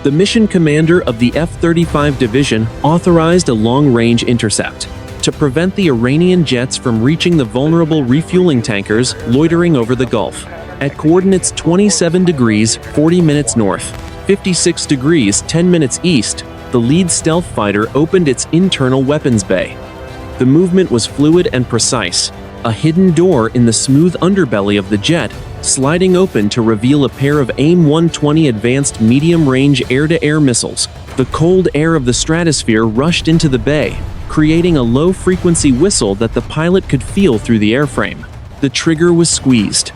The mission commander of the F-35 division authorized a long-range intercept to prevent the Iranian jets from reaching the vulnerable refueling tankers loitering over the Gulf. At coordinates 27 degrees 40 minutes north, 56 degrees 10 minutes east, the lead stealth fighter opened its internal weapons bay. The movement was fluid and precise, a hidden door in the smooth underbelly of the jet sliding open to reveal a pair of AIM-120 advanced medium-range air-to-air missiles. The cold air of the stratosphere rushed into the bay, creating a low-frequency whistle that the pilot could feel through the airframe. The trigger was squeezed.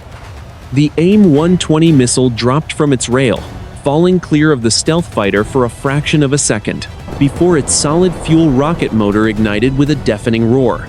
The AIM-120 missile dropped from its rail, falling clear of the stealth fighter for a fraction of a second, before its solid-fuel rocket motor ignited with a deafening roar.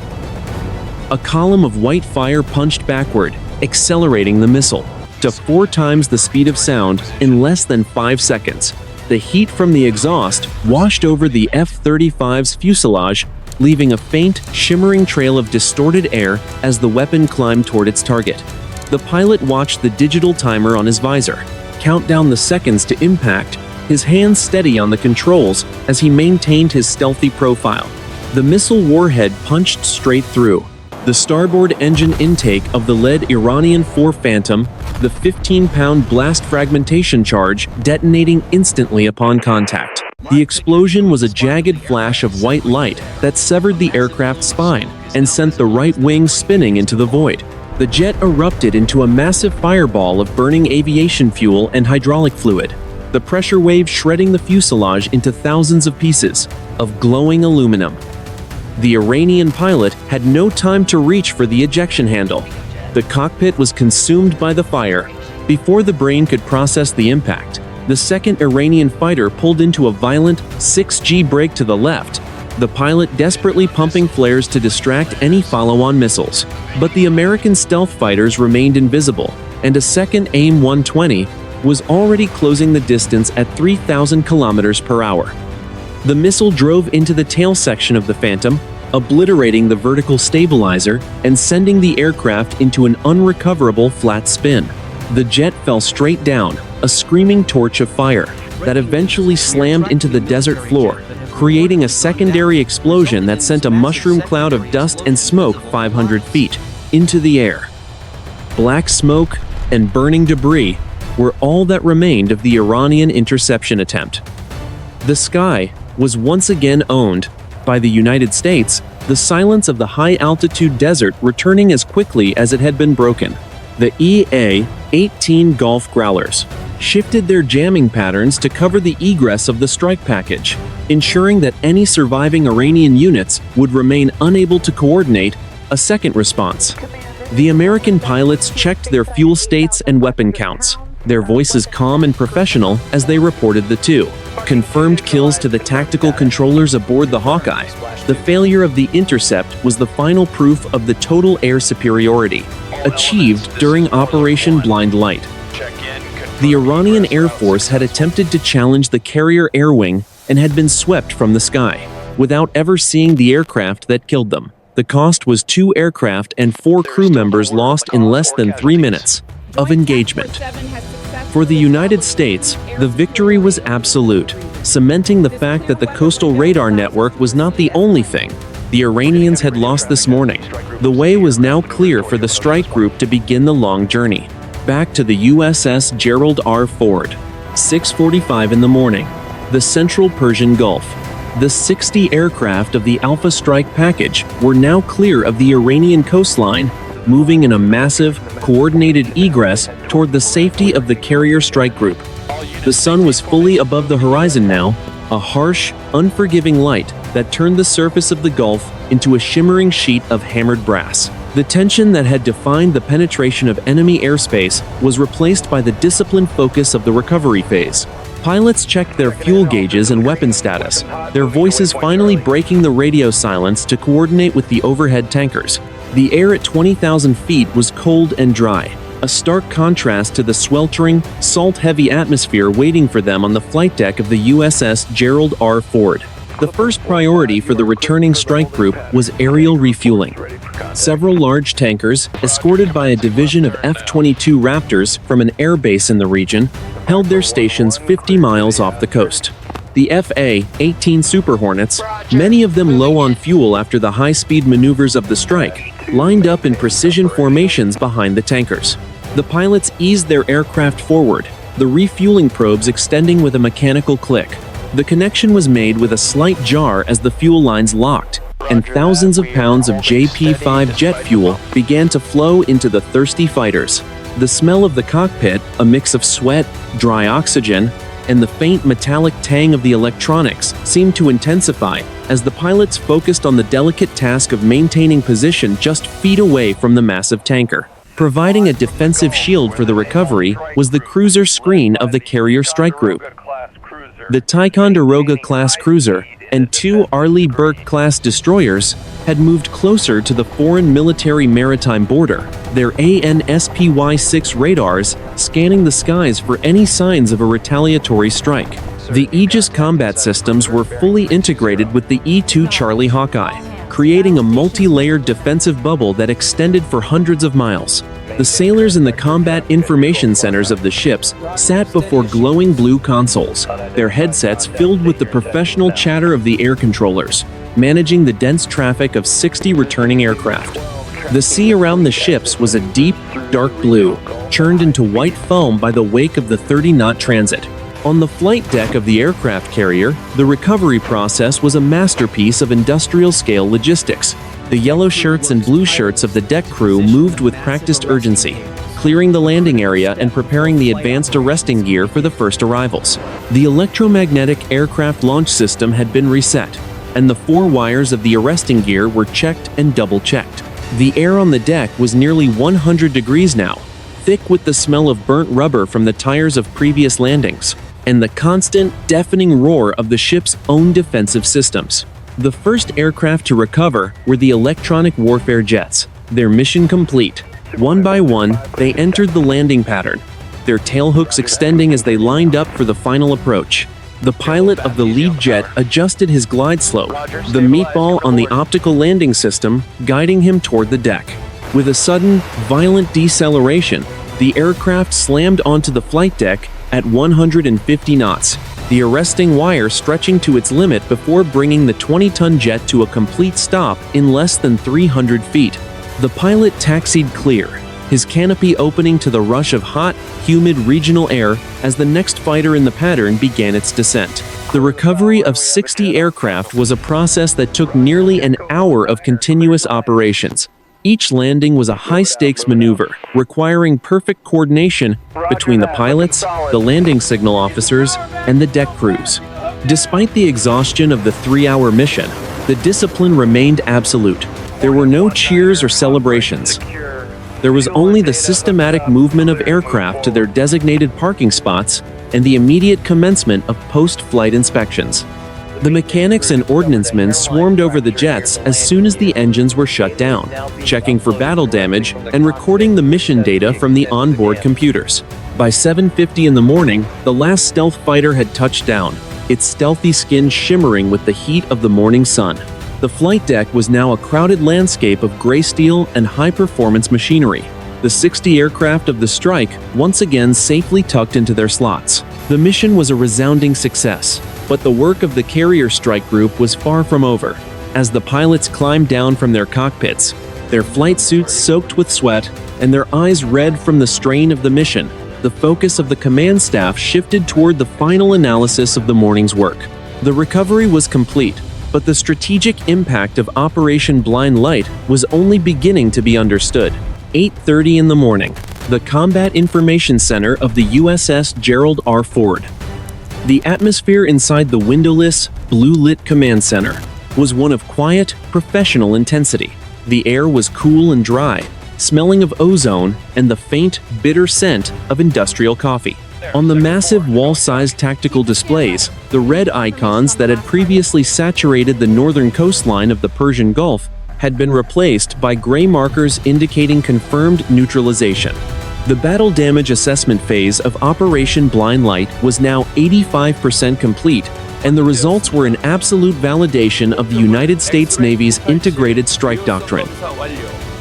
A column of white fire punched backward, accelerating the missile to 4 times the speed of sound in less than 5 seconds. The heat from the exhaust washed over the F-35's fuselage, leaving a faint, shimmering trail of distorted air as the weapon climbed toward its target. The pilot watched the digital timer on his visor count down the seconds to impact, his hands steady on the controls as he maintained his stealthy profile. The missile warhead punched straight through the starboard engine intake of the lead Iranian 4 Phantom, the 15-pound blast fragmentation charge detonating instantly upon contact. The explosion was a jagged flash of white light that severed the aircraft's spine and sent the right wing spinning into the void. The jet erupted into a massive fireball of burning aviation fuel and hydraulic fluid, the pressure wave shredding the fuselage into thousands of pieces of glowing aluminum. The Iranian pilot had no time to reach for the ejection handle. The cockpit was consumed by the fire. Before the brain could process the impact, the second Iranian fighter pulled into a violent 6G brake to the left, the pilot desperately pumping flares to distract any follow-on missiles. But the American stealth fighters remained invisible, and a second AIM-120 was already closing the distance at 3,000 kilometers per hour. The missile drove into the tail section of the Phantom, obliterating the vertical stabilizer and sending the aircraft into an unrecoverable flat spin. The jet fell straight down, a screaming torch of fire that eventually slammed into the desert floor, creating a secondary explosion that sent a mushroom cloud of dust and smoke 500 feet into the air. Black smoke and burning debris were all that remained of the Iranian interception attempt. The sky was once again owned by the United States, the silence of the high-altitude desert returning as quickly as it had been broken. The EA-18 Gulf Growlers shifted their jamming patterns to cover the egress of the strike package, ensuring that any surviving Iranian units would remain unable to coordinate a second response. The American pilots checked their fuel states and weapon counts, their voices calm and professional as they reported the 2 confirmed kills to the tactical controllers aboard the Hawkeye. The failure of the Intercept was the final proof of the total air superiority achieved during Operation Blind Light. The Iranian Air Force had attempted to challenge the carrier air wing and had been swept from the sky, without ever seeing the aircraft that killed them. The cost was 2 aircraft and 4 crew members lost in less than 3 minutes of engagement. For the United States, the victory was absolute, cementing the fact that the coastal radar network was not the only thing the Iranians had lost this morning. The way was now clear for the strike group to begin the long journey back to the USS Gerald R. Ford. 6:45 in the morning, the central Persian Gulf. The 60 aircraft of the Alpha Strike package were now clear of the Iranian coastline, moving in a massive, coordinated egress toward the safety of the carrier strike group. The sun was fully above the horizon now, a harsh, unforgiving light that turned the surface of the Gulf into a shimmering sheet of hammered brass. The tension that had defined the penetration of enemy airspace was replaced by the disciplined focus of the recovery phase. Pilots checked their fuel gauges and weapon status, their voices finally breaking the radio silence to coordinate with the overhead tankers. The air at 20,000 feet was cold and dry, a stark contrast to the sweltering, salt-heavy atmosphere waiting for them on the flight deck of the USS Gerald R. Ford. The first priority for the returning strike group was aerial refueling. Several large tankers, escorted by a division of F-22 Raptors from an air base in the region, held their stations 50 miles off the coast. The FA-18 Super Hornets, many of them low on fuel after the high-speed maneuvers of the strike, lined up in precision formations behind the tankers. The pilots eased their aircraft forward, the refueling probes extending with a mechanical click. The connection was made with a slight jar as the fuel lines locked, and thousands of pounds of JP-5 jet fuel began to flow into the thirsty fighters. The smell of the cockpit, a mix of sweat, dry oxygen, and the faint metallic tang of the electronics, seemed to intensify as the pilots focused on the delicate task of maintaining position just feet away from the massive tanker. Providing a defensive shield for the recovery was the cruiser screen of the carrier strike group. The Ticonderoga-class cruiser and 2 Arleigh Burke-class destroyers had moved closer to the foreign military maritime border, their ANSPY-6 radars scanning the skies for any signs of a retaliatory strike. The Aegis combat systems were fully integrated with the E-2 Charlie Hawkeye, creating a multi-layered defensive bubble that extended for hundreds of miles. The sailors in the combat information centers of the ships sat before glowing blue consoles, their headsets filled with the professional chatter of the air controllers, managing the dense traffic of 60 returning aircraft. The sea around the ships was a deep, dark blue, churned into white foam by the wake of the 30-knot transit. On the flight deck of the aircraft carrier, the recovery process was a masterpiece of industrial-scale logistics. The yellow shirts and blue shirts of the deck crew moved with practiced urgency, clearing the landing area and preparing the advanced arresting gear for the first arrivals. The electromagnetic aircraft launch system had been reset, and the 4 wires of the arresting gear were checked and double-checked. The air on the deck was nearly 100 degrees now, thick with the smell of burnt rubber from the tires of previous landings, and the constant, deafening roar of the ship's own defensive systems. The first aircraft to recover were the electronic warfare jets. Their mission complete. One by one, they entered the landing pattern, their tailhooks extending as they lined up for the final approach. The pilot of the lead jet adjusted his glide slope, the meatball on the optical landing system guiding him toward the deck. With a sudden, violent deceleration, the aircraft slammed onto the flight deck at 150 knots, the arresting wire stretching to its limit before bringing the 20-ton jet to a complete stop in less than 300 feet. The pilot taxied clear, his canopy opening to the rush of hot, humid regional air as the next fighter in the pattern began its descent. The recovery of 60 aircraft was a process that took nearly an hour of continuous operations. Each landing was a high-stakes maneuver, requiring perfect coordination between the pilots, the landing signal officers, and the deck crews. Despite the exhaustion of the 3-hour mission, the discipline remained absolute. There were no cheers or celebrations. There was only the systematic movement of aircraft to their designated parking spots and the immediate commencement of post-flight inspections. The mechanics and ordnancemen swarmed over the jets as soon as the engines were shut down, checking for battle damage and recording the mission data from the onboard computers. By 7:50 in the morning, the last stealth fighter had touched down, its stealthy skin shimmering with the heat of the morning sun. The flight deck was now a crowded landscape of gray steel and high-performance machinery. The 60 aircraft of the strike once again safely tucked into their slots. The mission was a resounding success, but the work of the carrier strike group was far from over. As the pilots climbed down from their cockpits, their flight suits soaked with sweat and their eyes red from the strain of the mission, the focus of the command staff shifted toward the final analysis of the morning's work. The recovery was complete, but the strategic impact of Operation Blind Light was only beginning to be understood. 8:30 in the morning, the Combat Information Center of the USS Gerald R. Ford. The atmosphere inside the windowless, blue-lit command center was one of quiet, professional intensity. The air was cool and dry, smelling of ozone and the faint, bitter scent of industrial coffee. On the massive wall-sized tactical displays, the red icons that had previously saturated the northern coastline of the Persian Gulf had been replaced by gray markers indicating confirmed neutralization. The battle damage assessment phase of Operation Blind Light was now 85% complete, and the results were an absolute validation of the United States Navy's integrated strike doctrine.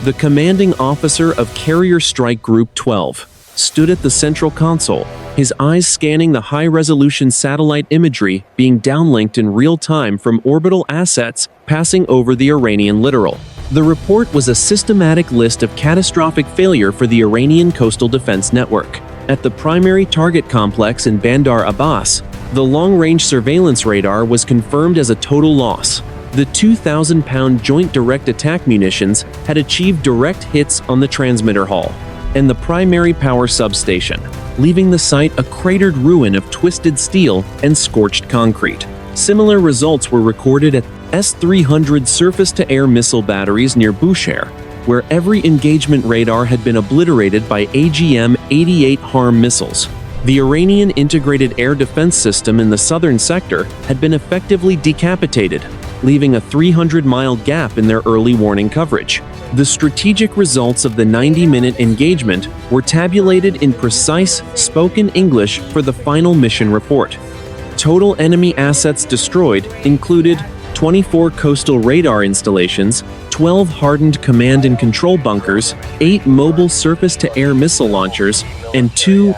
The commanding officer of Carrier Strike Group 12 stood at the central console, his eyes scanning the high-resolution satellite imagery being downlinked in real time from orbital assets passing over the Iranian littoral. The report was a systematic list of catastrophic failure for the Iranian coastal defense network. At the primary target complex in Bandar Abbas, the long-range surveillance radar was confirmed as a total loss. The 2,000-pound Joint Direct Attack munitions had achieved direct hits on the transmitter hull and the primary power substation, leaving the site a cratered ruin of twisted steel and scorched concrete. Similar results were recorded at S-300 surface-to-air missile batteries near Bushehr, where every engagement radar had been obliterated by AGM-88 HARM missiles. The Iranian integrated air defense system in the southern sector had been effectively decapitated, leaving a 300-mile gap in their early warning coverage. The strategic results of the 90-minute engagement were tabulated in precise, spoken English for the final mission report. Total enemy assets destroyed included 24 coastal radar installations, 12 hardened command and control bunkers, 8 mobile surface-to-air missile launchers, and 2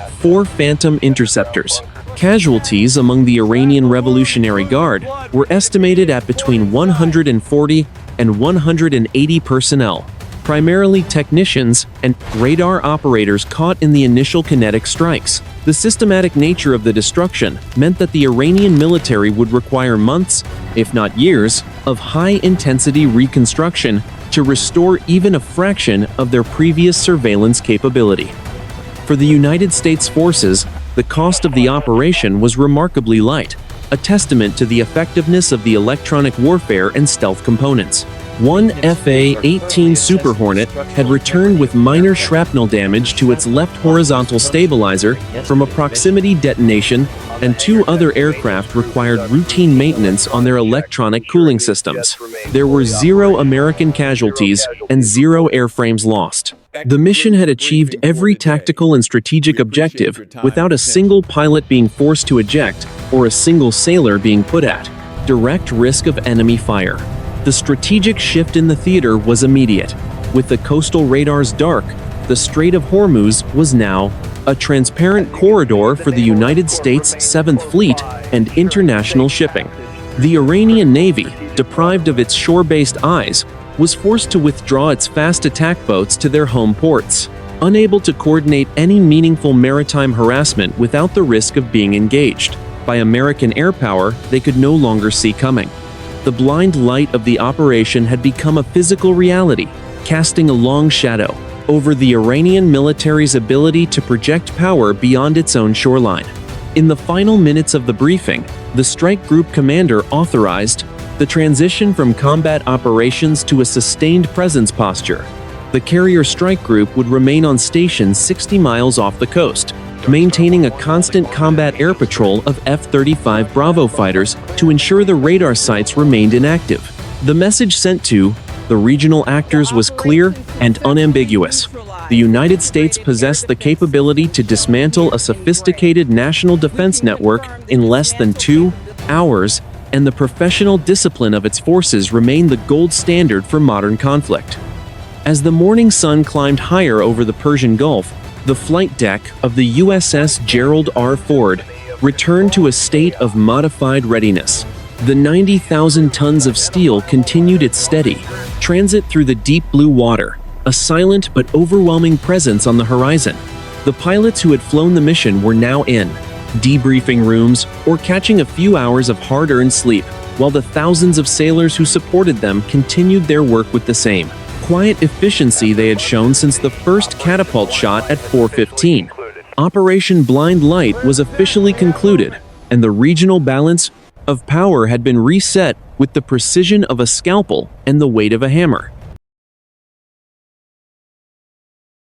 Phantom interceptors. Casualties among the Iranian Revolutionary Guard were estimated at between 140 and 180 personnel, primarily technicians and radar operators caught in the initial kinetic strikes. The systematic nature of the destruction meant that the Iranian military would require months, if not years, of high-intensity reconstruction to restore even a fraction of their previous surveillance capability. For the United States forces, the cost of the operation was remarkably light, a testament to the effectiveness of the electronic warfare and stealth components. One FA-18 Super Hornet had returned with minor shrapnel damage to its left horizontal stabilizer from a proximity detonation, and 2 other aircraft required routine maintenance on their electronic cooling systems. There were 0 American casualties and 0 airframes lost. The mission had achieved every tactical and strategic objective without a single pilot being forced to eject or a single sailor being put at direct risk of enemy fire. The strategic shift in the theater was immediate. With the coastal radars dark, the Strait of Hormuz was now a transparent corridor for the United States 7th Fleet and international shipping. The Iranian Navy, deprived of its shore-based eyes, was forced to withdraw its fast attack boats to their home ports, unable to coordinate any meaningful maritime harassment without the risk of being engaged by American air power they could no longer see coming. The blind light of the operation had become a physical reality, casting a long shadow over the Iranian military's ability to project power beyond its own shoreline. In the final minutes of the briefing, the strike group commander authorized the transition from combat operations to a sustained presence posture. The carrier strike group would remain on station 60 miles off the coast, maintaining a constant combat air patrol of F-35 Bravo fighters to ensure the radar sites remained inactive. The message sent to the regional actors was clear and unambiguous. The United States possessed the capability to dismantle a sophisticated national defense network in less than 2 hours, and the professional discipline of its forces remained the gold standard for modern conflict. As the morning sun climbed higher over the Persian Gulf, the flight deck of the USS Gerald R. Ford returned to a state of modified readiness. The 90,000 tons of steel continued its steady transit through the deep blue water, a silent but overwhelming presence on the horizon. The pilots who had flown the mission were now in debriefing rooms or catching a few hours of hard-earned sleep, while the thousands of sailors who supported them continued their work with the same quiet efficiency they had shown since the first catapult shot at 4:15. Operation Blind Light was officially concluded, and the regional balance of power had been reset with the precision of a scalpel and the weight of a hammer.